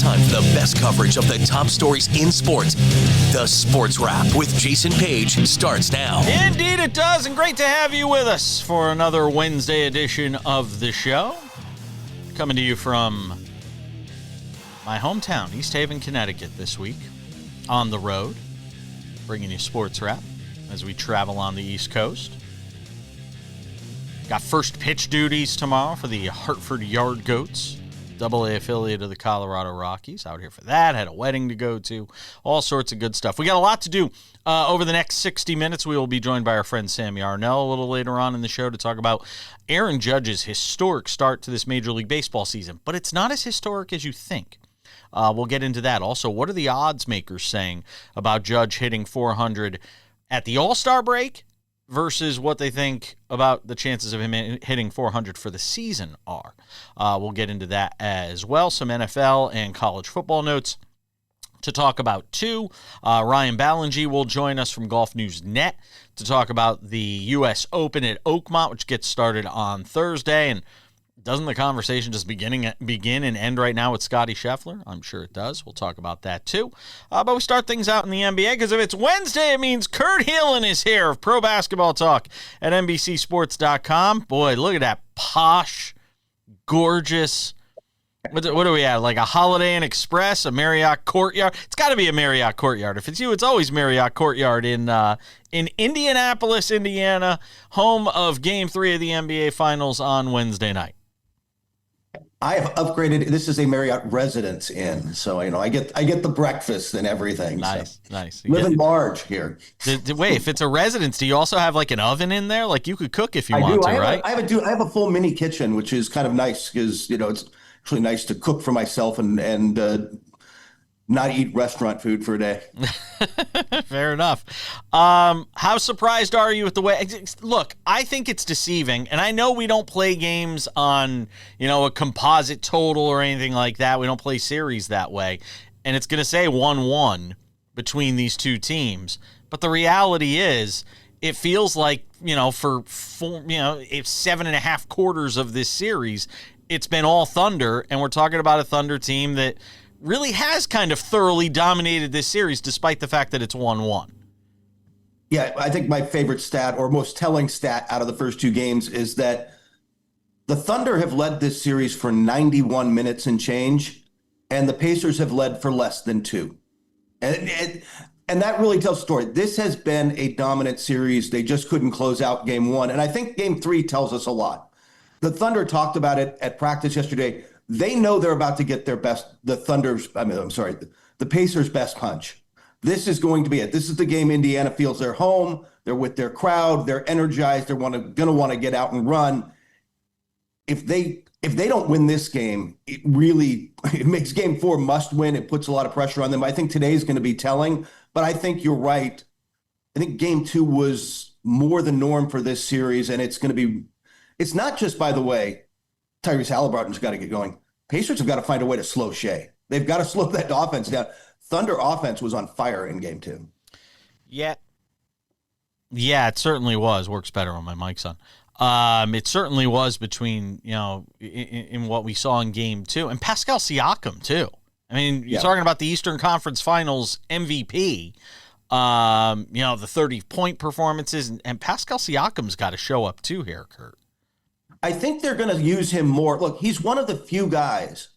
time for the best coverage of the top stories in sports. The Sports Wrap with Jason Page starts now. Indeed it does, and great to have you with us for another Wednesday edition of the show. Coming to you from my hometown, East Haven, Connecticut this week. On the road, bringing you Sports Wrap as we travel on the East Coast. Got first pitch duties tomorrow for the Hartford Yard Goats, AA affiliate of the Colorado Rockies. Out here for that. Had a wedding to go to. All sorts of good stuff. We got a lot to do over the next 60 minutes. We will be joined by our friend Sammy Arnell a little later on in the show to talk about Aaron Judge's historic start to this Major League Baseball season. But it's not as historic as you think. We'll get into that. Also, what are the odds makers saying about Judge hitting 400 at the All-Star break versus what they think about the chances of him hitting 400 for the season are. We'll get into that as well. Some NFL and college football notes to talk about, too. Ryan Ballengee will join us from Golf News Net to talk about the U.S. Open at Oakmont, which gets started on Thursday. And doesn't the conversation just begin and end right now with Scottie Scheffler? I'm sure it does. We'll talk about that too. But we start things out in the NBA because if it's Wednesday, it means Kurt Helin is here of Pro Basketball Talk at NBCSports.com. Boy, look at that posh, gorgeous. What are we at? Like a Holiday Inn Express, a Marriott Courtyard? It's got to be a Marriott Courtyard. If it's you, it's always Marriott Courtyard in Indianapolis, Indiana, home of Game 3 of the NBA Finals on Wednesday night. I have upgraded. This is a Marriott Residence Inn, so I get the breakfast and everything. Nice, so. Nice. Living large here. Wait, if it's a residence, do you also have like an oven in there? Like you could cook if you want to, right? I have a full mini kitchen, which is kind of nice because it's actually nice to cook for myself and not eat restaurant food for a day. Fair enough. How surprised are you with the way? Look, I think it's deceiving, and I know we don't play games on, a composite total or anything like that. We don't play series that way, and it's going to say 1-1 between these two teams. But the reality is, it feels like for 7.5 quarters of this series, it's been all Thunder, and we're talking about a Thunder team that really has kind of thoroughly dominated this series despite the fact that it's 1-1. Yeah, I think my favorite stat or most telling stat out of the first two games is that the Thunder have led this series for 91 minutes and change, and the Pacers have led for less than 2. And that really tells the story. This has been a dominant series. They just couldn't close out game 1. And I think game 3 tells us a lot. The Thunder talked about it at practice yesterday. They know they're about to get the Pacers' best punch. This is going to be it. This is the game Indiana feels they're home. They're with their crowd. They're energized. They're going to want to get out and run. If they don't win this game, it makes game 4 must win. It puts a lot of pressure on them. I think today is going to be telling, but I think you're right. I think game 2 was more the norm for this series, and it's not just, by the way, Tyrese Halliburton's got to get going. Pacers have got to find a way to slow Shea. They've got to slow that offense down. Thunder offense was on fire in game 2. Yeah, it certainly was. Works better when my mic's on. It certainly was between, in what we saw in game 2. And Pascal Siakam, too. I mean, you're talking about the Eastern Conference Finals MVP, the 30-point performances. And Pascal Siakam's got to show up, too, here, Kurt. I think they're going to use him more. Look, he's one of the few guys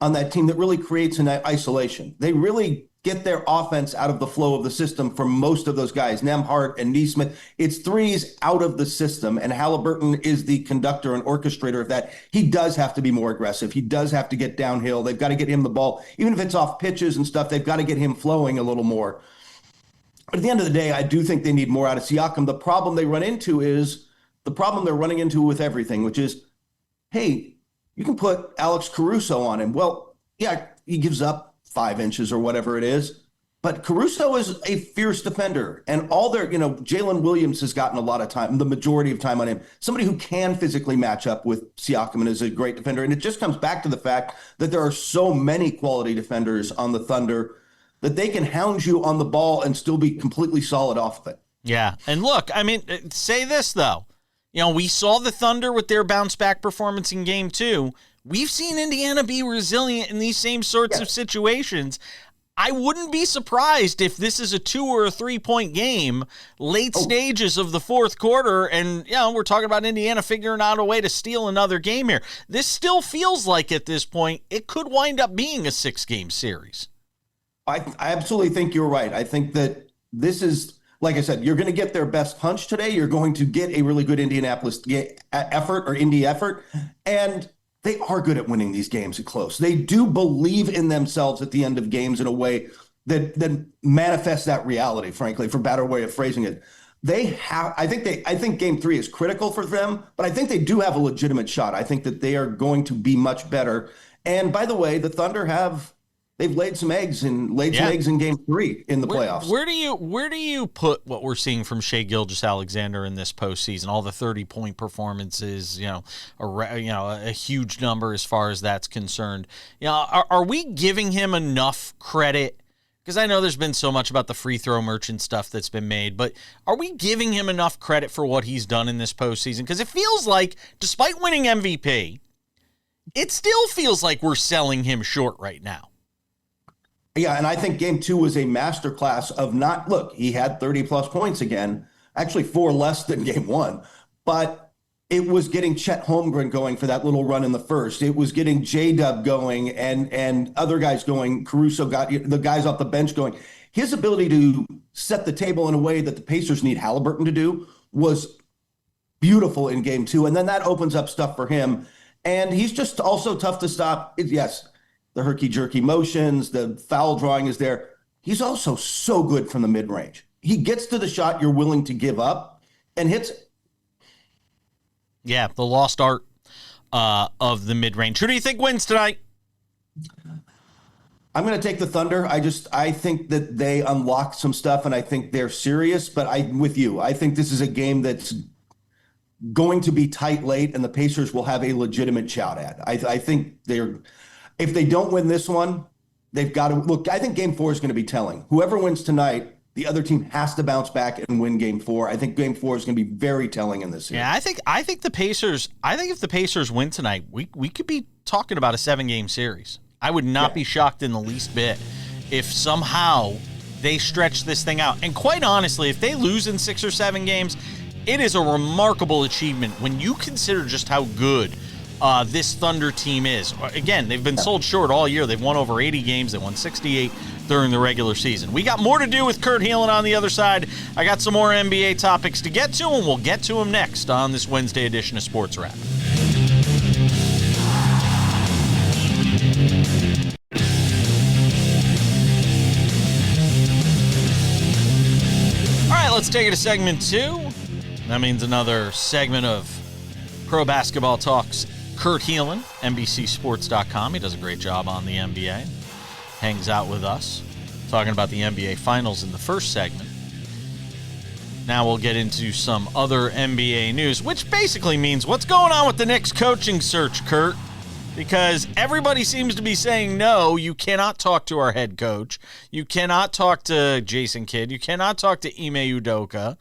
on that team that really creates an isolation. They really get their offense out of the flow of the system for most of those guys, Nembhard and Nesmith. It's threes out of the system, and Halliburton is the conductor and orchestrator of that. He does have to be more aggressive. He does have to get downhill. They've got to get him the ball. Even if it's off pitches and stuff, they've got to get him flowing a little more. But at the end of the day, I do think they need more out of Siakam. The problem they run into is the problem they're running into with everything, which is, hey, you can put Alex Caruso on him. Well, yeah, he gives up 5 inches or whatever it is, but Caruso is a fierce defender. And Jalen Williams has gotten a lot of time, the majority of time on him. Somebody who can physically match up with Siakam and is a great defender. And it just comes back to the fact that there are so many quality defenders on the Thunder that they can hound you on the ball and still be completely solid off of it. Yeah. And look, I mean, say this, though. We saw the Thunder with their bounce-back performance in Game 2 we've seen Indiana be resilient in these same sorts of situations. I wouldn't be surprised if this is a 2 or a 3-point game, late stages of the fourth quarter, and we're talking about Indiana figuring out a way to steal another game here. This still feels like at this point it could wind up being a 6-game series. I absolutely think you're right. I think that this is, like I said, you're going to get their best punch today. You're going to get a really good Indianapolis effort or Indy effort, and they are good at winning these games close. They do believe in themselves at the end of games in a way that manifests that reality, frankly, for a better way of phrasing it. I think game 3 is critical for them, but I think they do have a legitimate shot. I think that they are going to be much better. And by the way, the Thunder they've laid some eggs in game 3 in the playoffs. Where do you put what we're seeing from Shai Gilgeous-Alexander in this postseason? All the 30-point performances, a huge number as far as that's concerned. Are we giving him enough credit? Because I know there's been so much about the free throw merchant stuff that's been made, but are we giving him enough credit for what he's done in this postseason? Because it feels like, despite winning MVP, it still feels like we're selling him short right now. Yeah, and I think game 2 was a masterclass of he had 30-plus points again, actually 4 less than game 1, but it was getting Chet Holmgren going for that little run in the first. It was getting J-Dub going and other guys going. Caruso got the guys off the bench going. His ability to set the table in a way that the Pacers need Halliburton to do was beautiful in game 2, and then that opens up stuff for him, and he's just also tough to stop. Yes. The herky-jerky motions, the foul drawing is there. He's also so good from the mid-range. He gets to the shot you're willing to give up and hits it. Yeah, the lost art of the mid-range. Who do you think wins tonight? I'm going to take the Thunder. I think that they unlock some stuff, and I think they're serious, but I'm with you. I think this is a game that's going to be tight late, and the Pacers will have a legitimate shout at. I think if they don't win this one, they've got to look. I think game 4 is going to be telling. Whoever wins tonight, the other team has to bounce back and win game 4. I think game 4 is going to be very telling in this series. Yeah, I think the Pacers. I think if the Pacers win tonight, we could be talking about a 7-game series. I would not be shocked in the least bit if somehow they stretch this thing out. And quite honestly, if they lose in 6 or 7 games, it is a remarkable achievement when you consider just how good this Thunder team is. Again, they've been sold short all year. They've won over 80 games. They won 68 during the regular season. We got more to do with Kurt Helin on the other side. I got some more NBA topics to get to, and we'll get to them next on this Wednesday edition of Sports Wrap. All right, let's take it to segment 2. That means another segment of Pro Basketball Talks. Kurt Helin, NBCSports.com. He does a great job on the NBA. Hangs out with us, talking about the NBA Finals in the first segment. Now we'll get into some other NBA news, which basically means what's going on with the Knicks coaching search, Kurt? Because everybody seems to be saying, no, you cannot talk to our head coach. You cannot talk to Jason Kidd. You cannot talk to Ime Udoka.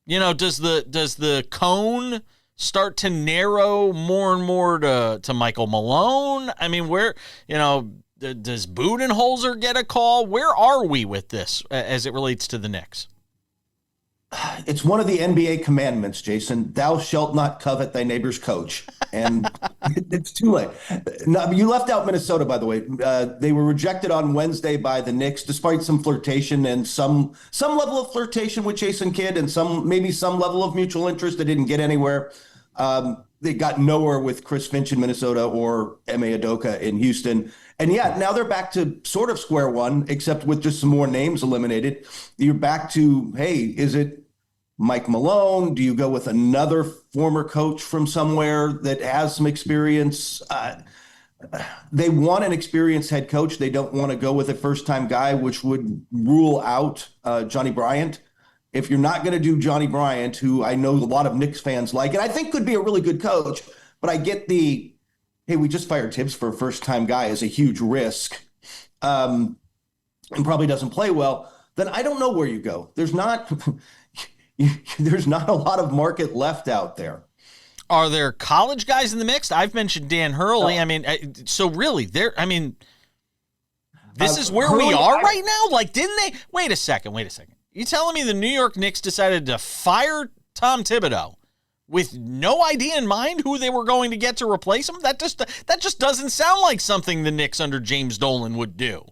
Does the cone start to narrow more and more to Michael Malone? I mean, does Budenholzer get a call? Where are we with this as it relates to the Knicks? It's one of the NBA commandments, Jason. Thou shalt not covet thy neighbor's coach. And it's too late. No, you left out Minnesota, by the way. They were rejected on Wednesday by the Knicks, despite some flirtation and some level of flirtation with Jason Kidd and maybe some level of mutual interest that didn't get anywhere. They got nowhere with Chris Finch in Minnesota or Ime Udoka in Houston. And now they're back to sort of square one, except with just some more names eliminated. You're back to, hey, is it Mike Malone? Do you go with another former coach from somewhere that has some experience? They want an experienced head coach. They don't want to go with a first-time guy, which would rule out Johnny Bryant. If you're not going to do Johnny Bryant, who I know a lot of Knicks fans like, and I think could be a really good coach, but I get the, hey, we just fired Tibbs for a first-time guy is a huge risk and probably doesn't play well, then I don't know where you go. There's not a lot of market left out there. Are there college guys in the mix? I've mentioned Dan Hurley. I mean, so really, this is where we are right now? Like, didn't they? Wait a second. You telling me the New York Knicks decided to fire Tom Thibodeau with no idea in mind who they were going to get to replace him? That just doesn't sound like something the Knicks under James Dolan would do.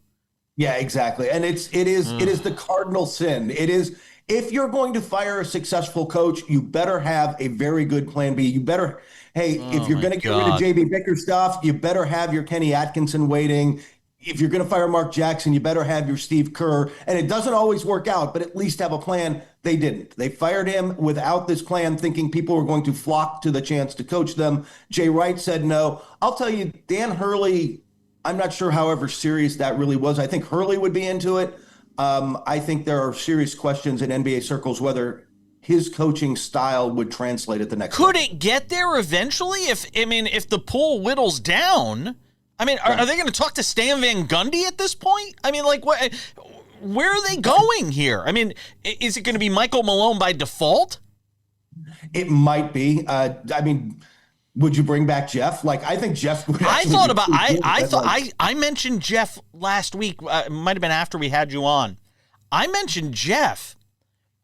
Yeah, exactly. And it is the cardinal sin. It is, if you're going to fire a successful coach, you better have a very good plan B. You better, if you're going to get rid of JB Bickerstaff, you better have your Kenny Atkinson waiting. If you're going to fire Mark Jackson, you better have your Steve Kerr. And it doesn't always work out, but at least have a plan. They didn't. They fired him without this plan, thinking people were going to flock to the chance to coach them. Jay Wright said no. I'll tell you, Dan Hurley, I'm not sure however serious that really was. I think Hurley would be into it. I think there are serious questions in NBA circles whether his coaching style would translate at the next Could level. it get there eventually? If the pool whittles down, are they going to talk to Stan Van Gundy at this point? I mean, like, what? Where are they going here? I mean, is it going to be Michael Malone by default? It might be. Would you bring back Jeff? Like, I think Jeff would. I mentioned Jeff last week. It might have been after we had you on. I mentioned Jeff.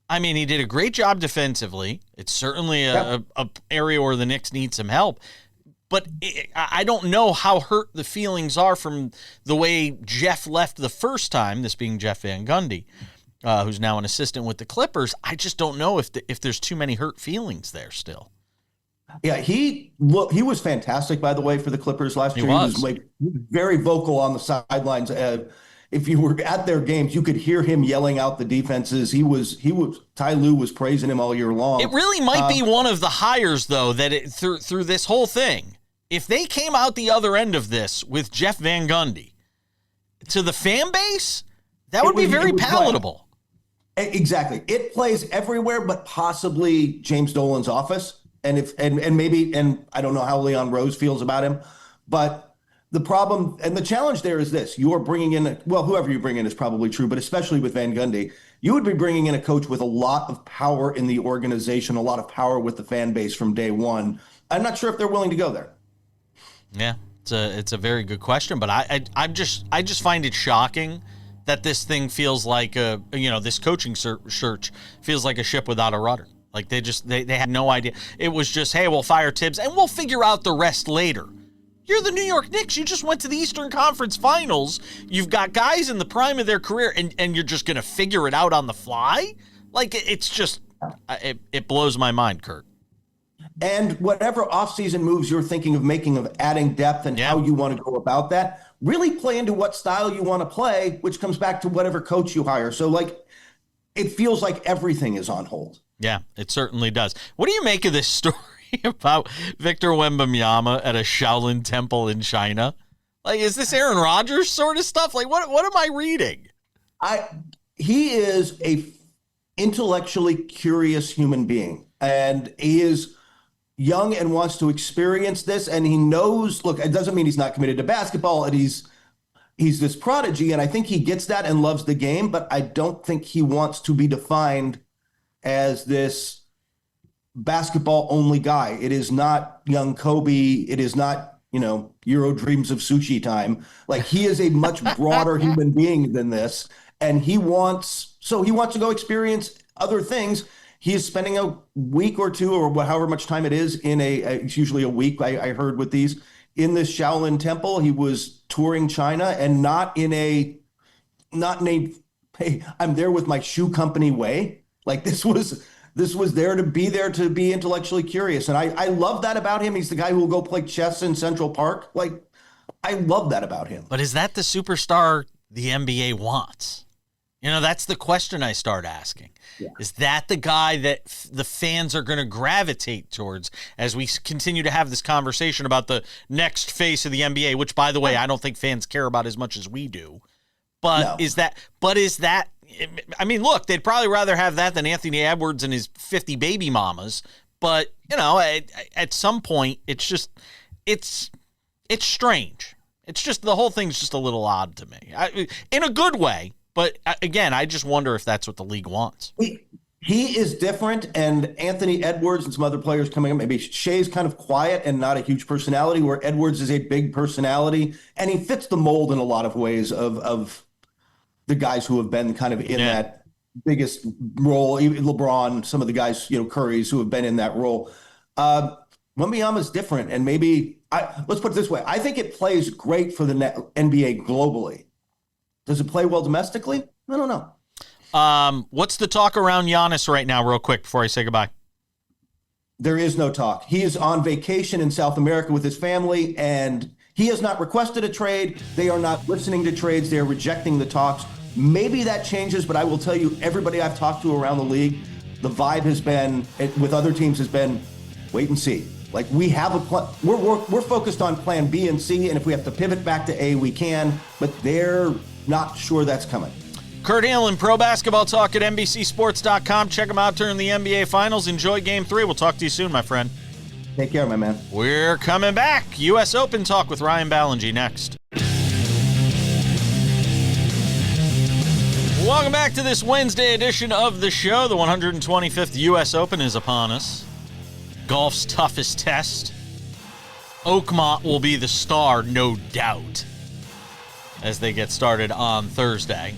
I mean, he did a great job defensively. It's certainly a area where the Knicks need some help. But I don't know how hurt the feelings are from the way Jeff left the first time, this being Jeff Van Gundy, who's now an assistant with the Clippers. I just don't know if there's too many hurt feelings there still. Yeah, he was fantastic, by the way, for the Clippers last year. He was like very vocal on the sidelines. If you were at their games, you could hear him yelling out the defenses. Ty Lue was praising him all year long. It really might be one of the hires, though, that through this whole thing, if they came out the other end of this with Jeff Van Gundy, to the fan base, that would be very palatable. Exactly. It plays everywhere, but possibly James Dolan's office. And maybe I don't know how Leon Rose feels about him, but the problem and the challenge there is this: you are bringing in, whoever you bring in is probably true, but especially with Van Gundy, you would be bringing in a coach with a lot of power in the organization, a lot of power with the fan base from day one. I'm not sure if they're willing to go there. Yeah, it's a very good question, but I just find it shocking that this thing feels like this coaching search feels like a ship without a rudder. Like they had no idea. It was just, hey, we'll fire Tibbs and we'll figure out the rest later. You're the New York Knicks. You just went to the Eastern Conference Finals. You've got guys in the prime of their career, and you're just going to figure it out on the fly? Like, it's just, it blows my mind, Kurt. And whatever offseason moves you're thinking of making, of adding depth and how you want to go about that, really play into what style you want to play, which comes back to whatever coach you hire. So, it feels like everything is on hold. Yeah, it certainly does. What do you make of this story about Victor Wembanyama at a Shaolin temple in China? Like, is this Aaron Rodgers sort of stuff? Like, what am I reading? He is a intellectually curious human being, and he is young and wants to experience this, and he knows, look, it doesn't mean he's not committed to basketball, and he's this prodigy, and I think he gets that and loves the game, but I don't think he wants to be defined as this basketball only guy. It is not young Kobe. It is not, Euro dreams of sushi time. Like, he is a much broader human being than this. And he wants to go experience other things. He is spending a week or two or however much time it is it's usually a week. I heard with these in this Shaolin temple. He was touring China and not in a, hey, I'm there with my shoe company way. Like, this was there to be intellectually curious. And I love that about him. He's the guy who will go play chess in Central Park. Like, I love that about him. But is that the superstar the NBA wants? That's the question I start asking. Yeah. Is that the guy that the fans are going to gravitate towards as we continue to have this conversation about the next face of the NBA, which, by the way, I don't think fans care about as much as we do. But no. Is that I mean, look, they'd probably rather have that than Anthony Edwards and his 50 baby mamas. But, at some point, it's strange. It's just, the whole thing's just a little odd to me. In a good way. But, again, I just wonder if that's what the league wants. He is different, and Anthony Edwards and some other players coming up. Maybe Shea's kind of quiet and not a huge personality, where Edwards is a big personality, and he fits the mold in a lot of ways of the guys who have been kind of in that biggest role. Even LeBron, some of the guys, Curry's who have been in that role. Wembanyama's different, and maybe let's put it this way: I think it plays great for the NBA globally. Does it play well domestically? I don't know. What's the talk around Giannis right now, real quick, before I say goodbye? There is no talk. He is on vacation in South America with his family, and he has not requested a trade. They are not listening to trades. They are rejecting the talks. Maybe that changes, but I will tell you, everybody I've talked to around the league, the vibe has been, with other teams, has been wait and see. Like, we have a plan. We're focused on plan B and C, and if we have to pivot back to A, we can, but they're not sure that's coming. Kurt Helin, Pro Basketball Talk at NBCSports.com. Check them out during the NBA Finals. Enjoy Game 3. We'll talk to you soon, my friend. Take care, my man. We're coming back. U.S. Open Talk with Ryan Ballengee next. Welcome back to this Wednesday edition of the show. The 125th U.S. Open is upon us. Golf's toughest test. Oakmont will be the star, no doubt, as they get started on Thursday.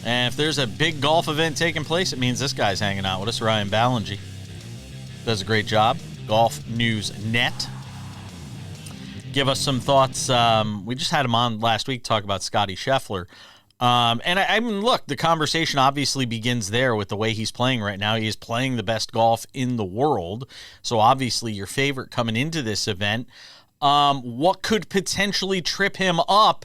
And if there's a big golf event taking place, it means this guy's hanging out with us, Ryan Ballengee. Does a great job. Golf News Net. Give us some thoughts. We just had him on last week to talk about Scottie Scheffler. And I mean, look, the conversation obviously begins there with the way he's playing right now. He is playing the best golf in the world. So obviously your favorite coming into this event. What could potentially trip him up?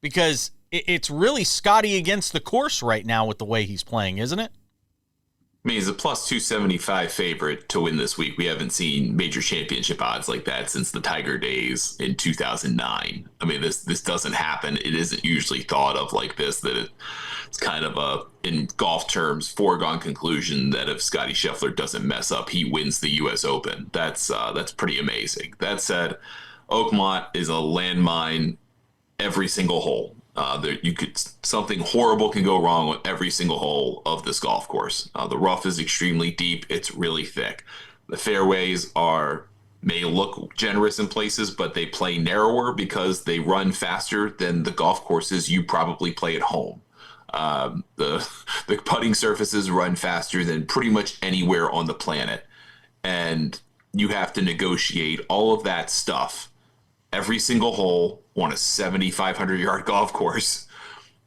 Because it's really Scottie against the course right now with the way he's playing, isn't it? I mean, he's a plus 275 favorite to win this week. We haven't seen major championship odds like that since the Tiger days in 2009. I mean, this doesn't happen. It isn't usually thought of like this, that it's kind of a, in golf terms, foregone conclusion that if Scottie Scheffler doesn't mess up, he wins the U.S. Open. That's pretty amazing. That said, Oakmont is a landmine every single hole. Something horrible can go wrong with every single hole of this golf course. The rough is extremely deep. It's really thick. The fairways may look generous in places, but they play narrower because they run faster than the golf courses you probably play at home. The putting surfaces run faster than pretty much anywhere on the planet. And you have to negotiate all of that stuff every single hole on a 7,500-yard golf course.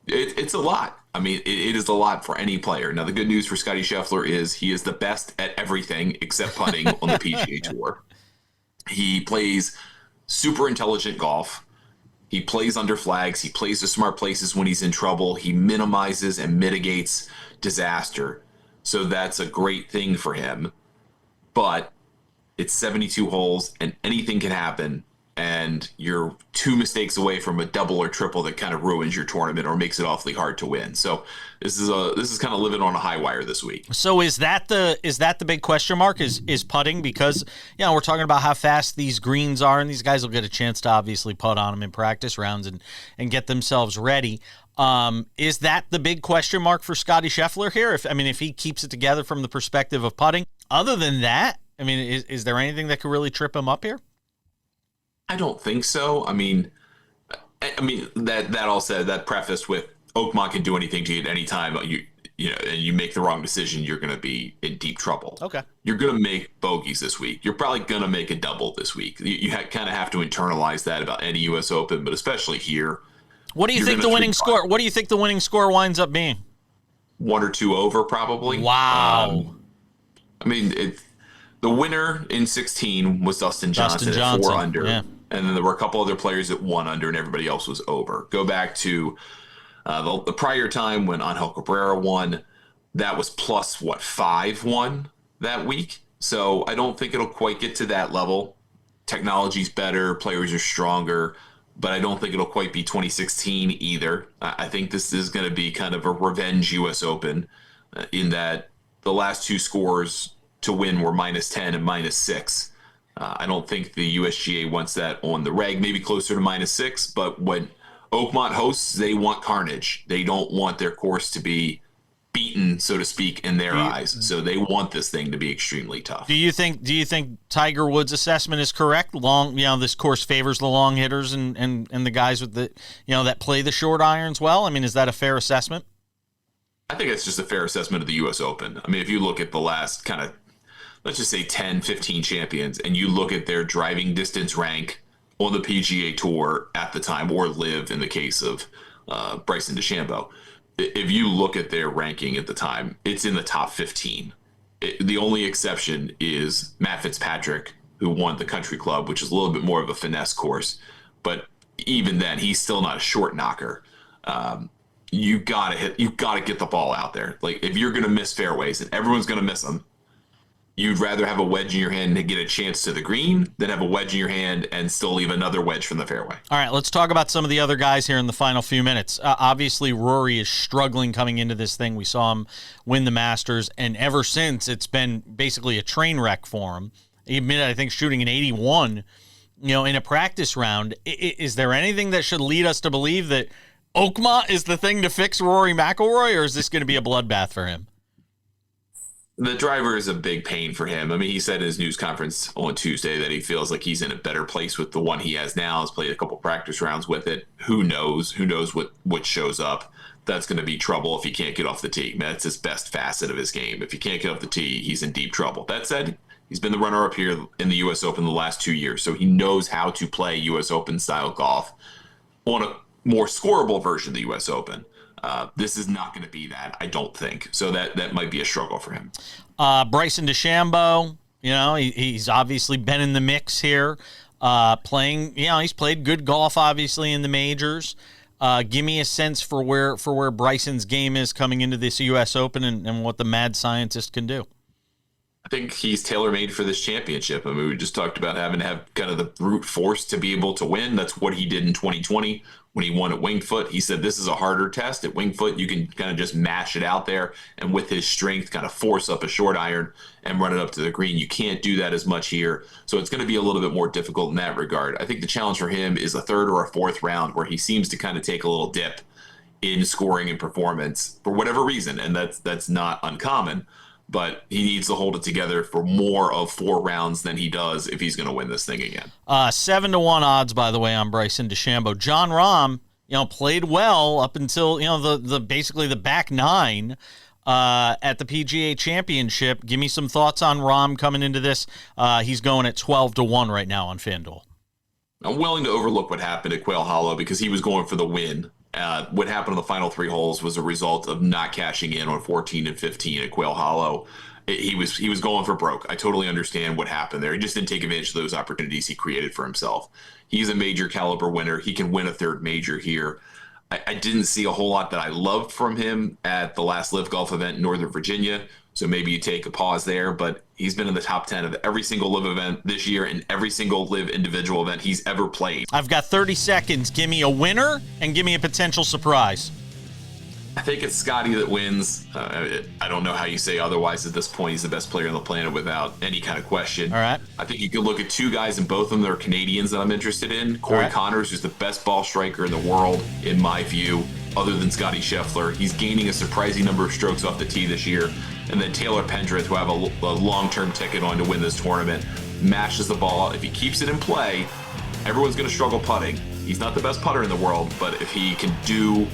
It's a lot. I mean, it is a lot for any player. Now, the good news for Scottie Scheffler is he is the best at everything except putting on the PGA Tour. He plays super intelligent golf. He plays under flags. He plays the smart places when he's in trouble. He minimizes and mitigates disaster. So that's a great thing for him. But it's 72 holes, and anything can happen. And you're 2 mistakes away from a double or triple that kind of ruins your tournament or makes it awfully hard to win. So this is kind of living on a high wire this week. So is that the big question mark? Is putting? Because we're talking about how fast these greens are, and these guys will get a chance to obviously putt on them in practice rounds and get themselves ready. Is that the big question mark for Scottie Scheffler here? If he keeps it together from the perspective of putting. Other than that, is there anything that could really trip him up here? I don't think so. I mean, that all said, that prefaced with Oakmont can do anything to you at any time. And you make the wrong decision, you're going to be in deep trouble. Okay. You're going to make bogeys this week. You're probably going to make a double this week. You kind of have to internalize that about any U.S. Open, but especially here. What do you think the winning score? What do you think the winning score winds up being? 1 or 2 over, probably. Wow. The winner in 16 was Dustin Johnson at 4 under. Yeah. And then there were a couple other players at 1 under, and everybody else was over. Go back to the prior time when Angel Cabrera won. That was plus, 5-1 that week. So I don't think it'll quite get to that level. Technology's better. Players are stronger. But I don't think it'll quite be 2016 either. I think this is going to be kind of a revenge U.S. Open in that the last 2 scores to win were -10 and -6. I don't think the USGA wants that on the reg, maybe closer to -6, but when Oakmont hosts, they want carnage. They don't want their course to be beaten, so to speak, in their eyes. So they want this thing to be extremely tough. Do you think Tiger Woods' assessment is correct? This course favors the long hitters and the guys with the, that play the short irons well. I mean, is that a fair assessment? I think it's just a fair assessment of the U.S. Open. I mean, if you look at the last kind of, let's just say 10, 15 champions, and you look at their driving distance rank on the PGA Tour at the time, or LIV in the case of Bryson DeChambeau, if you look at their ranking at the time, it's in the top 15. The only exception is Matt Fitzpatrick, who won the Country Club, which is a little bit more of a finesse course. But even then, he's still not a short knocker. You gotta get the ball out there. Like, if you're gonna miss fairways, and everyone's gonna miss them, you'd rather have a wedge in your hand and get a chance to the green than have a wedge in your hand and still leave another wedge from the fairway. All right, let's talk about some of the other guys here in the final few minutes. Obviously, Rory is struggling coming into this thing. We saw him win the Masters, and ever since, it's been basically a train wreck for him. He admitted, I think, shooting an 81, in a practice round. Is there anything that should lead us to believe that Oakmont is the thing to fix Rory McIlroy, or is this going to be a bloodbath for him? The driver is a big pain for him. I mean, he said in his news conference on Tuesday that he feels like he's in a better place with the one he has now. He's played a couple practice rounds with it. Who knows? Who knows what shows up? That's going to be trouble if he can't get off the tee. That's his best facet of his game. If he can't get off the tee, he's in deep trouble. That said, he's been the runner-up here in the U.S. Open the last 2 years, so he knows how to play U.S. Open-style golf on a more scoreable version of the U.S. Open. This is not going to be that, I don't think. So that might be a struggle for him. Bryson DeChambeau, he's obviously been in the mix here, playing. He's played good golf, obviously, in the majors. Give me a sense for where Bryson's game is coming into this U.S. Open and what the mad scientist can do. I think he's tailor-made for this championship. I mean, we just talked about having to have kind of the brute force to be able to win. That's what he did in 2020 when he won at Winged Foot. He said this is a harder test. At Winged Foot, you can kind of just mash it out there and with his strength kind of force up a short iron and run it up to the green. You can't do that as much here. So it's going to be a little bit more difficult in that regard. I think the challenge for him is a third or a fourth round where he seems to kind of take a little dip in scoring and performance for whatever reason, and that's not uncommon. But he needs to hold it together for more of 4 rounds than he does if he's going to win this thing again. 7-1 odds, by the way, on Bryson DeChambeau. John Rahm, played well up until the basically the back 9 at the PGA Championship. Give me some thoughts on Rahm coming into this. He's going at 12-1 right now on FanDuel. I'm willing to overlook what happened at Quail Hollow because he was going for the win. What happened on the final 3 holes was a result of not cashing in on 14 and 15 at Quail Hollow. He was going for broke. I totally understand what happened there. He just didn't take advantage of those opportunities he created for himself. He's a major caliber winner. He can win a third major here. I didn't see a whole lot that I loved from him at the last LIV Golf event in Northern Virginia. So maybe you take a pause there, but he's been in the top 10 of every single LIV event this year and every single LIV individual event he's ever played. I've got 30 seconds. Give me a winner and give me a potential surprise. I think it's Scottie that wins. I don't know how you say otherwise at this point. He's the best player on the planet without any kind of question. All right. I think you can look at 2 guys, and both of them that are Canadians that I'm interested in. Corey Connors, who's the best ball striker in the world, in my view, other than Scottie Scheffler. He's gaining a surprising number of strokes off the tee this year. And then Taylor Pendrith, who have a long-term ticket on to win this tournament, mashes the ball. If he keeps it in play, everyone's going to struggle putting. He's not the best putter in the world, but if he can do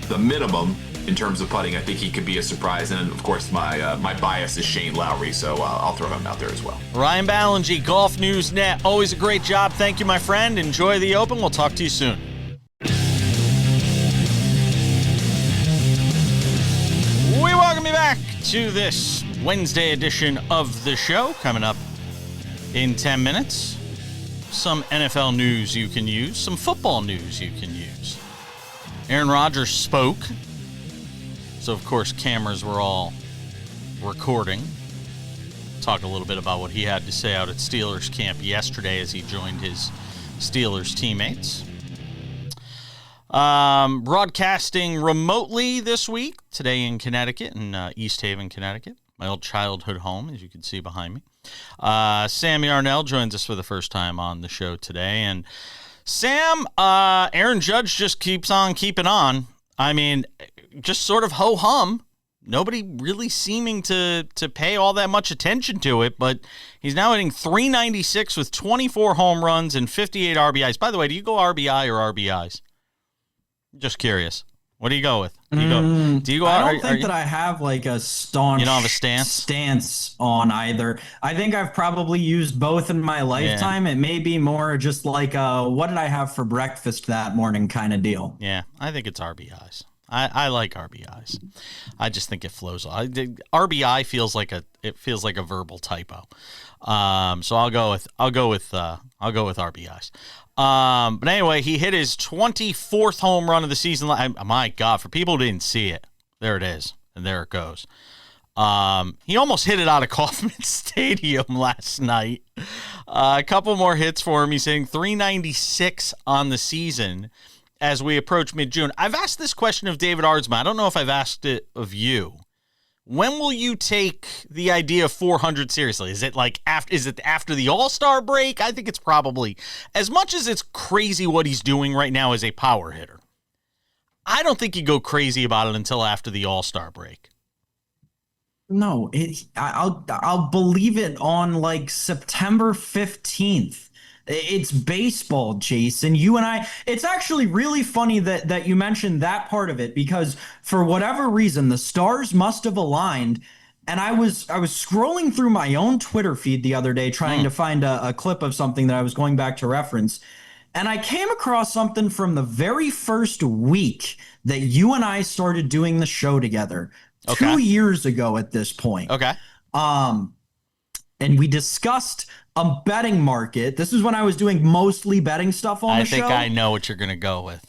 the minimum in terms of putting, I think he could be a surprise. And of course, my bias is Shane Lowry, so I'll throw him out there as well. Ryan Ballengee, Golf News Net. Always a great job. Thank you, my friend. Enjoy the Open. We'll talk to you soon. We welcome you back to this Wednesday edition of the show. Coming up in 10 minutes, some NFL news you can use, some football news you can use. Aaron Rodgers spoke. So, of course, cameras were all recording. Talk a little bit about what he had to say out at Steelers camp yesterday as he joined his Steelers teammates. Broadcasting remotely this week, today in Connecticut, in East Haven, Connecticut, my old childhood home, as you can see behind me. Sam Yarnell joins us for the first time on the show today. And Sam, Aaron Judge just keeps on keeping on. I mean, just sort of ho-hum nobody really seeming to pay all that much attention to it, but he's now hitting .396 with 24 home runs and 58 RBIs. By the way, do you go RBI or RBIs? Just curious. What do you go with? Do you go? I don't think that I have like a staunch. You don't have a stance on either. I think I've probably used both in my lifetime. Yeah. It may be more just like what did I have for breakfast that morning kind of deal. Yeah, I think it's RBIs. I like RBIs. I just think it flows. RBI feels like a verbal typo. So I'll go with RBIs. But anyway, he hit his 24th home run of the season. My God, for people who didn't see it, there it is, and there it goes. He almost hit it out of Kauffman Stadium last night. A couple more hits for him. He's hitting .396 on the season as we approach mid-June. I've asked this question of David Ardsma. I don't know if I've asked it of you. When will you take the idea of 400 seriously? Is it after the All-Star break? I think it's probably, as much as it's crazy what he's doing right now as a power hitter, I don't think you go crazy about it until after the All-Star break. No, I'll believe it on like September 15th. It's baseball, Jason. You and I, it's actually really funny that you mentioned that part of it, because for whatever reason, the stars must have aligned. And I was scrolling through my own Twitter feed the other day trying to find a clip of something that I was going back to reference. And I came across something from the very first week that you and I started doing the show together. Okay. 2 years ago at this point. Okay. And we discussed a betting market. This is when I was doing mostly betting stuff on the show. I think I know what you're going to go with.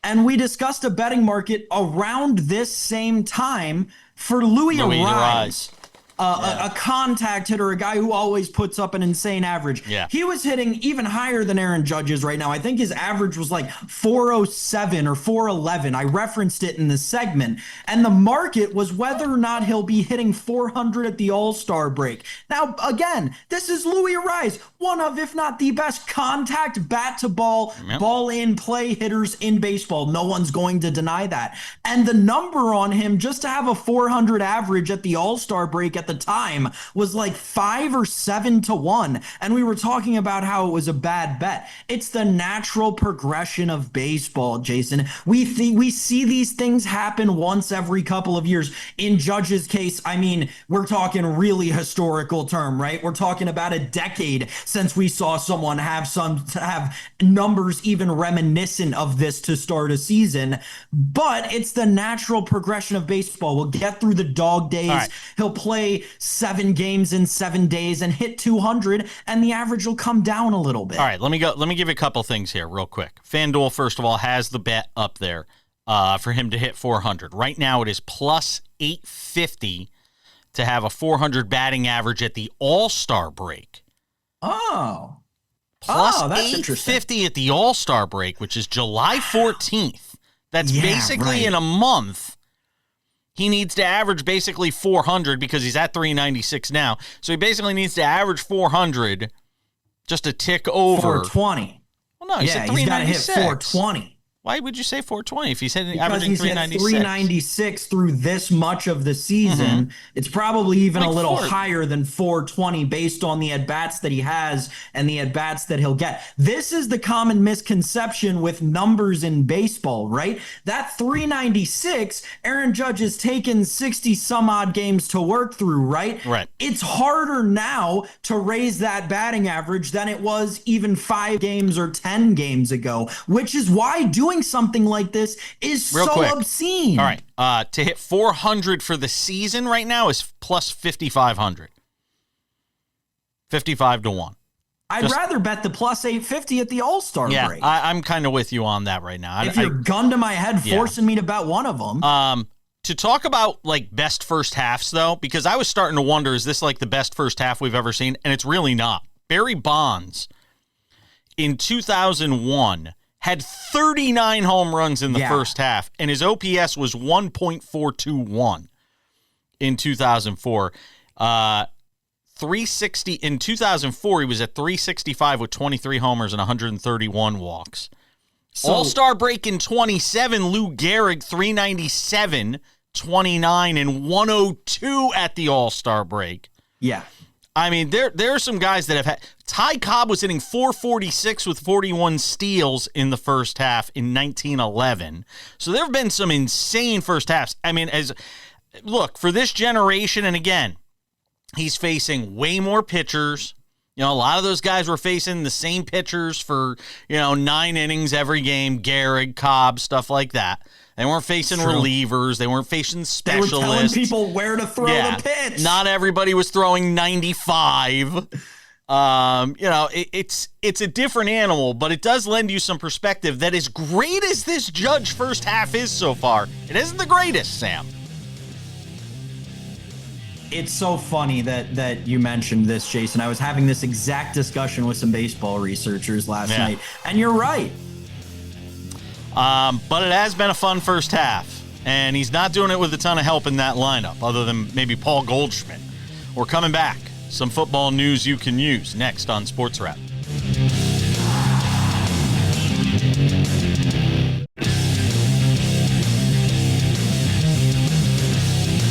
And we discussed a betting market around this same time for Louis Arise. A contact hitter, a guy who always puts up an insane average. Yeah. He was hitting even higher than Aaron Judge's right now. I think his average was like 407 or 411. I referenced it in the segment. And the market was whether or not he'll be hitting 400 at the All-Star break. Now, again, this is Louis Arise, one of, if not the best contact bat-to-ball, ball-in-play hitters in baseball. No one's going to deny that. And the number on him, just to have a 400 average at the All-Star break at the time, was like 5 or 7 to 1, and we were talking about how it was a bad bet. It's the natural progression of baseball, Jason. We see these things happen once every couple of years. In Judge's case, I mean, we're talking really historical term, right? We're talking about a decade since we saw someone have numbers even reminiscent of this to start a season. But it's the natural progression of baseball. We'll get through the dog days. Right. He'll play 7 games in 7 days and hit 200, and the average will come down a little bit. All right, let me give you a couple things here real quick. FanDuel, first of all, has the bet up there for him to hit 400. Right now it is plus 850 to have a 400 batting average at the All-Star break. Oh. Plus that's 850 at the All-Star break, which is July 14th. That's basically in a month. He needs to average basically 400 because he's at 396 now. So he basically needs to average 400 just a tick over. 420. Well, no, he's at 396. He's got to hit 420. Why would you say 420 if he's averaging 396? He's 396 through this much of the season. Mm-hmm. It's probably even a little higher than 420 based on the at-bats that he has and the at-bats that he'll get. This is the common misconception with numbers in baseball, right? That 396, Aaron Judge has taken 60-some-odd games to work through, right? Right. It's harder now to raise that batting average than it was even 5 games or 10 games ago, which is why doing something like this is obscene. All right. To hit 400 for the season right now is plus 5,500. 55 to 1. I'd rather bet the plus 850 at the All-Star break. Yeah, I'm kind of with you on that right now. If you're gun to my head forcing me to bet one of them. To talk about like best first halves though, because I was starting to wonder, is this like the best first half we've ever seen? And it's really not. Barry Bonds in 2001 had 39 home runs in the first half, and his OPS was 1.421 in 2004. 360 in 2004, he was at 365 with 23 homers and 131 walks. All-Star break in 27, Lou Gehrig, 397, 29 and 102 at the All-Star break. Yeah. I mean, there are some guys that have had. Ty Cobb was hitting 446 with 41 steals in the first half in 1911. So there have been some insane first halves. I mean, look, for this generation, and again, he's facing way more pitchers. You know, a lot of those guys were facing the same pitchers for, 9 innings every game, Gehrig, Cobb, stuff like that. They weren't facing relievers. They weren't facing specialists. They were telling people where to throw the pitch. Not everybody was throwing 95. It's a different animal, but it does lend you some perspective that as great as this Judge first half is so far, it isn't the greatest, Sam. It's so funny that you mentioned this, Jason. I was having this exact discussion with some baseball researchers last night, and you're right. But it has been a fun first half, and he's not doing it with a ton of help in that lineup, other than maybe Paul Goldschmidt. We're coming back. Some football news you can use next on Sports Wrap.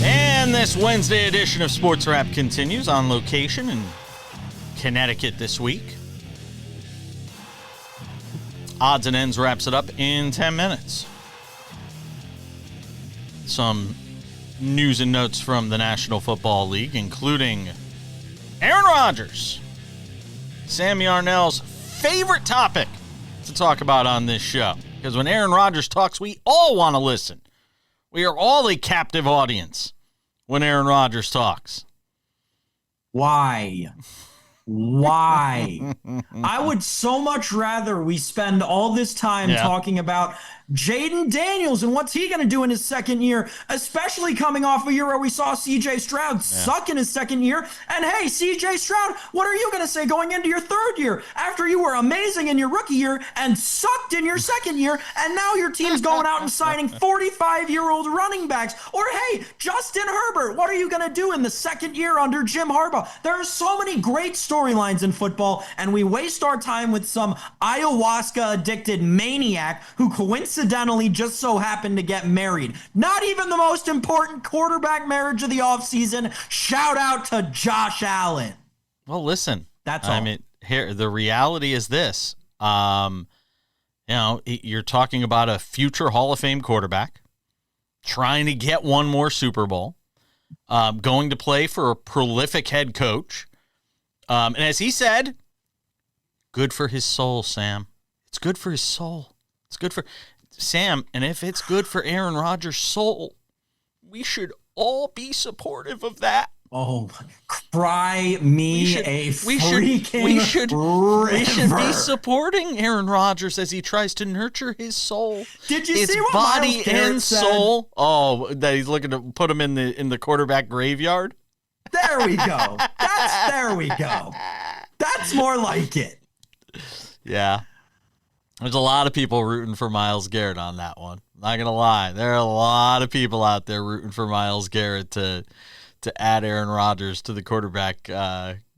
And this Wednesday edition of Sports Wrap continues on location in Connecticut this week. Odds and Ends wraps it up in 10 minutes. Some news and notes from the National Football League, including Aaron Rodgers, Sam Yarnell's favorite topic to talk about on this show. Because when Aaron Rodgers talks, we all want to listen. We are all a captive audience when Aaron Rodgers talks. Why? Why? I would so much rather we spend all this time talking about Jaden Daniels and what's he going to do in his second year, especially coming off a year where we saw C.J. Stroud suck in his second year. And hey, C.J. Stroud, what are you going to say going into your third year after you were amazing in your rookie year and sucked in your second year, and now your team's going out and signing 45-year-old running backs? Or hey, Justin Herbert, what are you going to do in the second year under Jim Harbaugh? There are so many great storylines in football, and we waste our time with some ayahuasca-addicted maniac who coincidentally just so happened to get married. Not even the most important quarterback marriage of the offseason. Shout out to Josh Allen. Well, listen. That's all. I mean, here the reality is this. You're talking about a future Hall of Fame quarterback trying to get one more Super Bowl, going to play for a prolific head coach. And as he said, good for his soul, Sam. It's good for his soul. It's good for Sam. And if it's good for Aaron Rodgers' soul, we should all be supportive of that. Oh, cry me freaking we should river. be supporting Aaron Rodgers as he tries to nurture his soul. Did you his see what body Myles Garrett and said? soul? Oh, that he's looking to put him in the quarterback graveyard. There we go. There we go. That's more like it. Yeah. There's a lot of people rooting for Myles Garrett on that one. Not going to lie. There are a lot of people out there rooting for Myles Garrett to add Aaron Rodgers to the quarterback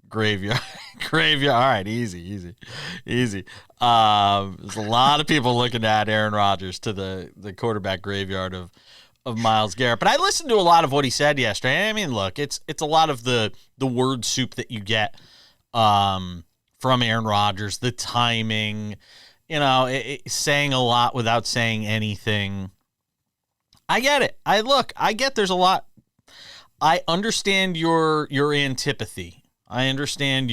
graveyard. Graveyard. All right, easy. There's a lot of people looking to add Aaron Rodgers to the quarterback graveyard of Myles Garrett. But I listened to a lot of what he said yesterday. I mean, look, it's a lot of the word soup that you get from Aaron Rodgers, the timing, saying a lot without saying anything. I get it. I get there's a lot. I understand your antipathy. I understand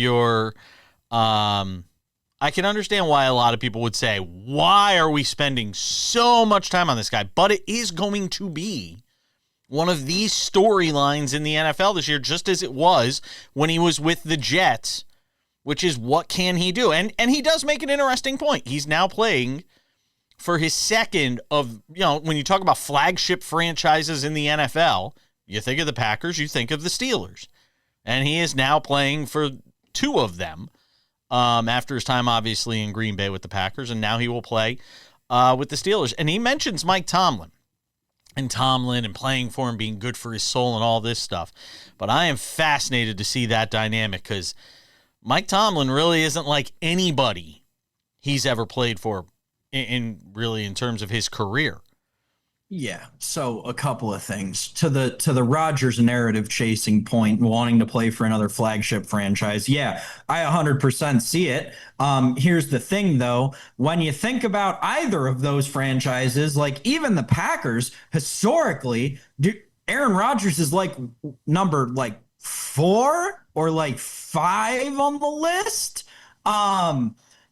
I can understand why a lot of people would say, why are we spending so much time on this guy? But it is going to be one of these storylines in the NFL this year, just as it was when he was with the Jets, which is what can he do? And he does make an interesting point. He's now playing for his second of, when you talk about flagship franchises in the NFL, you think of the Packers, you think of the Steelers. And he is now playing for two of them after his time, obviously, in Green Bay with the Packers. And now he will play with the Steelers. And he mentions Mike Tomlin and playing for him being good for his soul and all this stuff. But I am fascinated to see that dynamic because Mike Tomlin really isn't like anybody he's ever played for in terms of his career. Yeah. So a couple of things to the Rodgers narrative chasing point, wanting to play for another flagship franchise. Yeah, I 100% see it. Here's the thing though, when you think about either of those franchises, like even the Packers, historically, Aaron Rodgers is like number like 4 or like 5 on the list.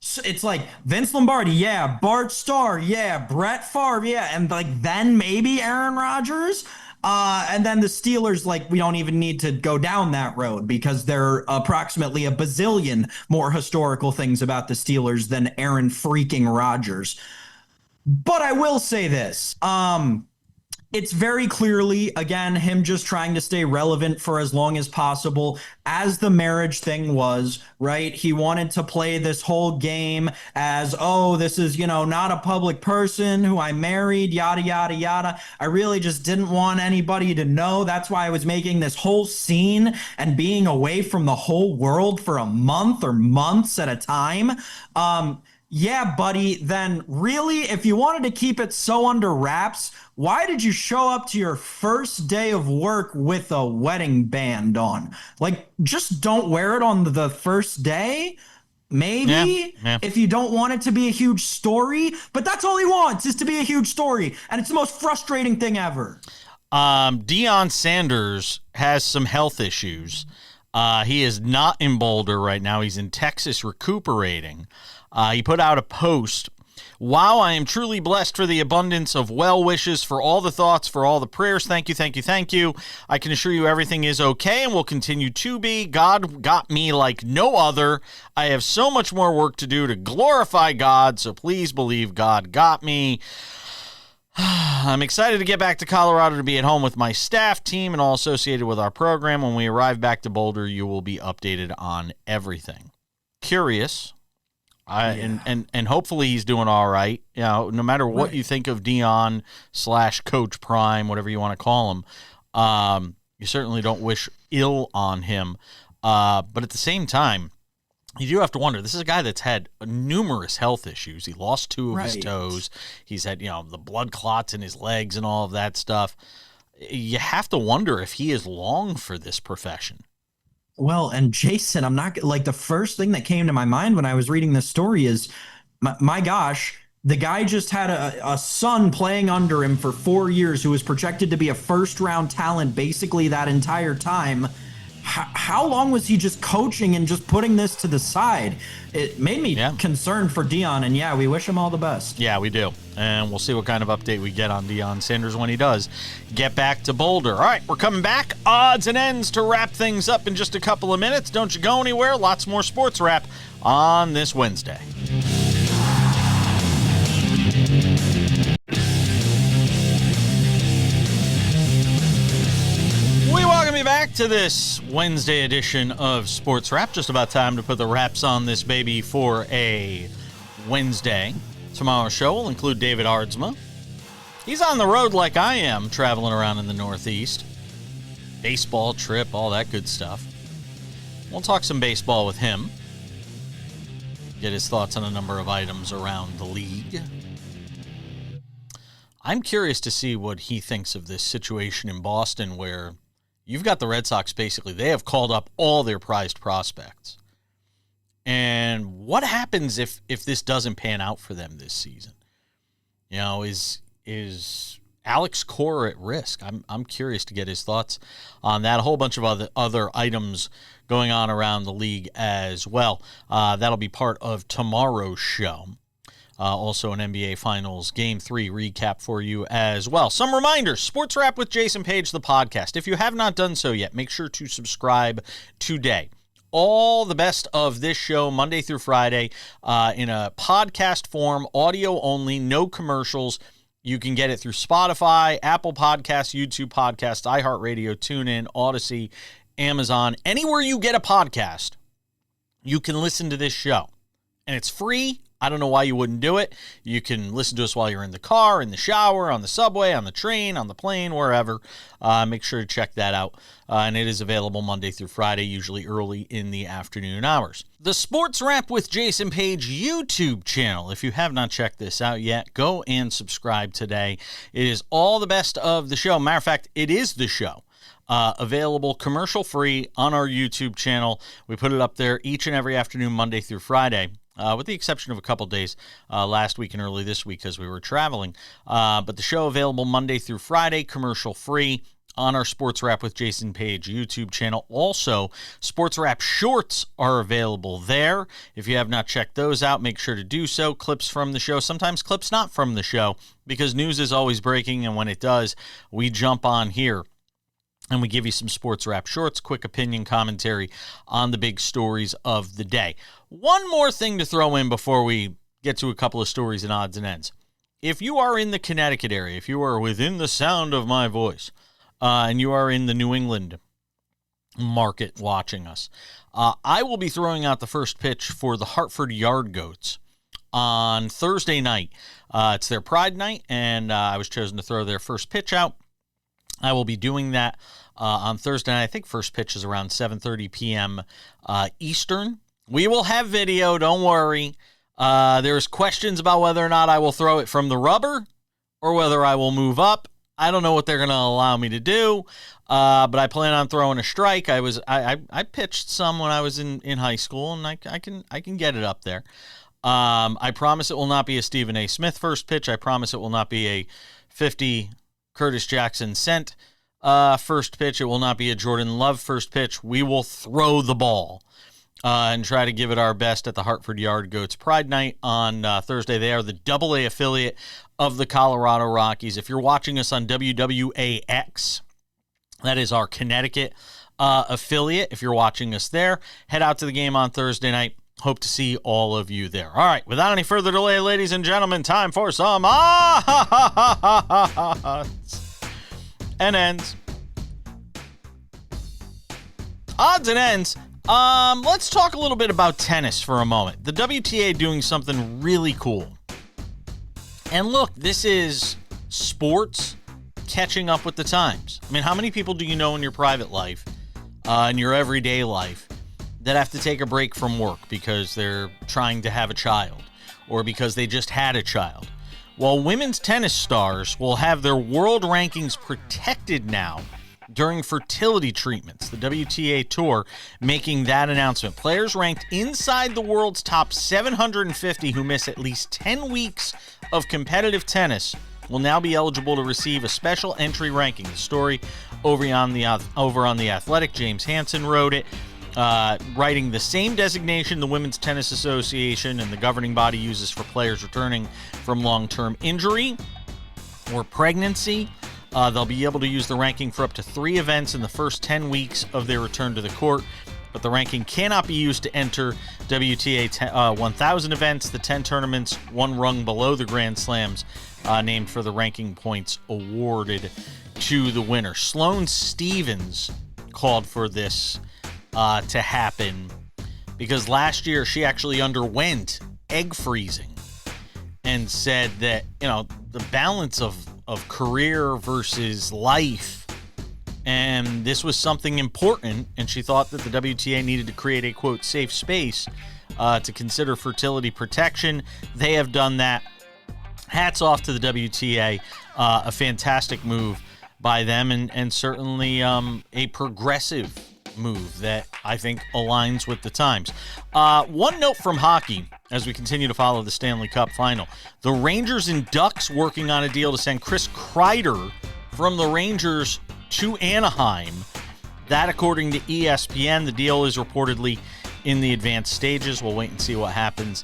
So it's like Vince Lombardi, yeah, Bart Starr, yeah, Brett Favre, yeah, and like then maybe Aaron Rodgers. And then the Steelers, like, we don't even need to go down that road because there are approximately a bazillion more historical things about the Steelers than Aaron freaking Rodgers. But I will say this. It's very clearly, again, him just trying to stay relevant for as long as possible, as the marriage thing was, right? He wanted to play this whole game as, oh, this is, not a public person who I married, yada, yada, yada. I really just didn't want anybody to know. That's why I was making this whole scene and being away from the whole world for a month or months at a time. Yeah, buddy, then really, if you wanted to keep it so under wraps, why did you show up to your first day of work with a wedding band on? Like, just don't wear it on the first day. Maybe if you don't want it to be a huge story, but that's all he wants is to be a huge story. And it's the most frustrating thing ever. Deion Sanders has some health issues. He is not in Boulder right now. He's in Texas recuperating. He put out a post. Wow, I am truly blessed for the abundance of well wishes, for all the thoughts, for all the prayers. Thank you, thank you, thank you. I can assure you everything is okay and will continue to be. God got me like no other. I have so much more work to do to glorify God, so please believe God got me. I'm excited to get back to Colorado to be at home with my staff, team, and all associated with our program. When we arrive back to Boulder, you will be updated on everything. Curious. And hopefully he's doing all right. No matter what you think of Deion / Coach Prime, whatever you want to call him, you certainly don't wish ill on him. But at the same time, you do have to wonder, this is a guy that's had numerous health issues. He lost 2 of his toes. He's had, the blood clots in his legs and all of that stuff. You have to wonder if he is long for this profession. Well, and Jason, I'm not like the first thing that came to my mind when I was reading this story is, my gosh, the guy just had a son playing under him for 4 years who was projected to be a first-round talent basically that entire time. How long was he just coaching and just putting this to the side? It made me concerned for Deion, and we wish him all the best. Yeah, we do. And we'll see what kind of update we get on Deion Sanders when he does get back to Boulder. All right, we're coming back. Odds and ends to wrap things up in just a couple of minutes. Don't you go anywhere. Lots more Sports Wrap on this Wednesday. We welcome you back to this Wednesday edition of Sports Wrap. Just about time to put the wraps on this baby for a Wednesday. Tomorrow's show will include David Aardsma. He's on the road like I am, traveling around in the Northeast. Baseball trip, all that good stuff. We'll talk some baseball with him. Get his thoughts on a number of items around the league. I'm curious to see what he thinks of this situation in Boston where you've got the Red Sox basically, they have called up all their prized prospects. And what happens if this doesn't pan out for them this season? Is Alex Cora at risk? I'm curious to get his thoughts on that. A whole bunch of other items going on around the league as well. That'll be part of tomorrow's show. Also an NBA Finals Game 3 recap for you as well. Some reminders, Sports Wrap with Jason Page, the podcast. If you have not done so yet, make sure to subscribe today. All the best of this show, Monday through Friday, in a podcast form, audio only, no commercials. You can get it through Spotify, Apple Podcasts, YouTube Podcasts, iHeartRadio, TuneIn, Odyssey, Amazon. Anywhere you get a podcast, you can listen to this show. And it's free. I don't know why you wouldn't do it. You can listen to us while you're in the car, in the shower, on the subway, on the train, on the plane, wherever. Make sure to check that out. And it is available Monday through Friday, usually early in the afternoon hours. The Sports Wrap with Jason Page YouTube channel. If you have not checked this out yet, go and subscribe today. It is all the best of the show. Matter of fact, it is the show. Available commercial-free on our YouTube channel. We put it up there each and every afternoon, Monday through Friday. With the exception of a couple days last week and early this week as we were traveling. But the show available Monday through Friday, commercial-free, on our Sports Wrap with Jason Page YouTube channel. Also, Sports Wrap shorts are available there. If you have not checked those out, make sure to do so. Clips from the show, sometimes clips not from the show, because news is always breaking, and when it does, we jump on here and we give you some Sports Wrap shorts, quick opinion commentary on the big stories of the day. One more thing to throw in before we get to a couple of stories and odds and ends. If you are in the Connecticut area, if you are within the sound of my voice, and you are in the New England market watching us, I will be throwing out the first pitch for the Hartford Yard Goats on Thursday night. It's their Pride night, and I was chosen to throw their first pitch out. I will be doing that on Thursday night. I think first pitch is around 7:30 p.m. Eastern. We will have video, don't worry. There's questions about whether or not I will throw it from the rubber or whether I will move up. I don't know what they're going to allow me to do, but I plan on throwing a strike. I pitched some when I was in high school, and I can get it up there. I promise it will not be a Stephen A. Smith first pitch. I promise it will not be a 50 Curtis Jackson sent first pitch. It will not be a Jordan Love first pitch. We will throw the ball and try to give it our best at the Hartford Yard Goats Pride Night on Thursday. They are the AA affiliate of the Colorado Rockies. If you're watching us on WWAX, that is our Connecticut affiliate. If you're watching us there, head out to the game on Thursday night. Hope to see all of you there. All right, without any further delay, ladies and gentlemen, time for some odds and ends. Odds and ends. Let's talk a little bit about tennis for a moment. The WTA doing something really cool. And look, this is sports catching up with the times. I mean, how many people do you know in your private life, in your everyday life, that have to take a break from work because they're trying to have a child or because they just had a child? Well, women's tennis stars will have their world rankings protected now during fertility treatments. The WTA Tour making that announcement. Players ranked inside the world's top 750 who miss at least 10 weeks of competitive tennis will now be eligible to receive a special entry ranking. The story over on the Athletic, James Hansen wrote it. Writing the same designation the Women's Tennis Association and the governing body uses for players returning from long-term injury or pregnancy. They'll be able to use the ranking for up to 3 events in the first 10 weeks of their return to the court, but the ranking cannot be used to enter WTA 1000 events, the 10 tournaments, one rung below the Grand Slams, named for the ranking points awarded to the winner. Sloane Stephens called for this to happen because last year she actually underwent egg freezing and said that, the balance of career versus life, and this was something important, and she thought that the WTA needed to create a, quote, safe space to consider fertility protection. They have done that. Hats off to the WTA. A fantastic move by them, and certainly a progressive move that I think aligns with the times. One note from hockey as we continue to follow the Stanley Cup final. The Rangers and Ducks working on a deal to send Chris Kreider from the Rangers to Anaheim. That, according to ESPN, the deal is reportedly in the advanced stages. We'll wait and see what happens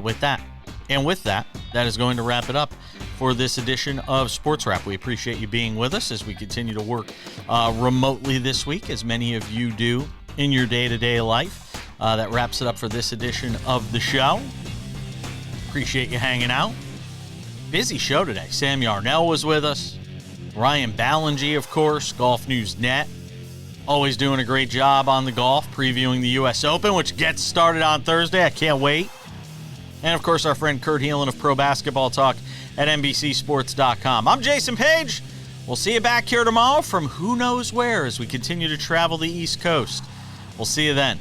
with that. And with that, that is going to wrap it up for this edition of Sports Wrap. We appreciate you being with us as we continue to work remotely this week, as many of you do in your day-to-day life. That wraps it up for this edition of the show. Appreciate you hanging out. Busy show today. Sam Yarnell was with us. Ryan Ballengee, of course, Golf News Net. Always doing a great job on the golf, previewing the U.S. Open, which gets started on Thursday. I can't wait. And, of course, our friend Kurt Helin of Pro Basketball Talk at NBCSports.com. I'm Jason Page. We'll see you back here tomorrow from who knows where as we continue to travel the East Coast. We'll see you then.